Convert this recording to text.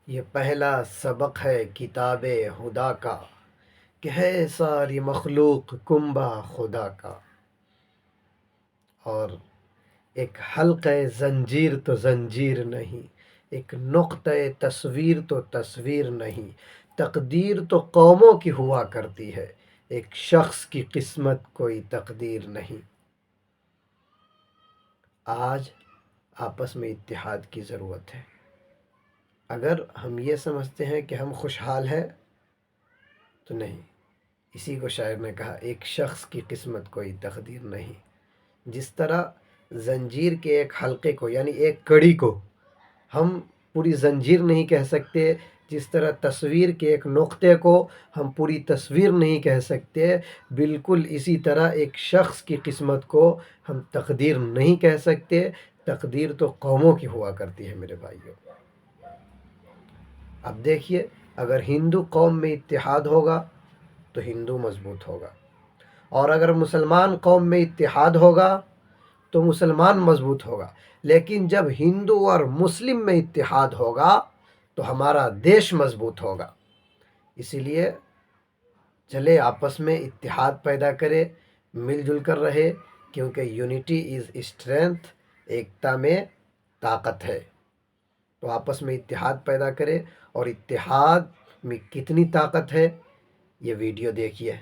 یہ پہلا سبق ہے کتاب خدا کا، کہ ہے ساری مخلوق کنبہ خدا کا۔ اور ایک حلقہ زنجیر تو زنجیر نہیں، ایک نقطہ تصویر تو تصویر نہیں، تقدیر تو قوموں کی ہوا کرتی ہے، ایک شخص کی قسمت کوئی تقدیر نہیں۔ آج آپس میں اتحاد کی ضرورت ہے۔ اگر ہم یہ سمجھتے ہیں کہ ہم خوشحال ہیں تو نہیں، اسی کو شاعر نے کہا، ایک شخص کی قسمت کوئی تقدیر نہیں۔ جس طرح زنجیر کے ایک حلقے کو یعنی ایک کڑی کو ہم پوری زنجیر نہیں کہہ سکتے، جس طرح تصویر کے ایک نقطے کو ہم پوری تصویر نہیں کہہ سکتے، بالکل اسی طرح ایک شخص کی قسمت کو ہم تقدیر نہیں کہہ سکتے۔ تقدیر تو قوموں کی ہوا کرتی ہے میرے بھائیوں۔ اب دیکھیے، اگر ہندو قوم میں اتحاد ہوگا تو ہندو مضبوط ہوگا، اور اگر مسلمان قوم میں اتحاد ہوگا تو مسلمان مضبوط ہوگا۔ لیکن جب ہندو اور مسلم میں اتحاد ہوگا تو ہمارا دیش مضبوط ہوگا۔ اسی لیے چلے آپس میں اتحاد پیدا کرے، مل جل کر رہے، کیونکہ یونٹی از اسٹرینتھ، ایکتا میں طاقت ہے۔ تو آپس میں اتحاد پیدا کرے، اور اتحاد میں کتنی طاقت ہے یہ ویڈیو دیکھیے۔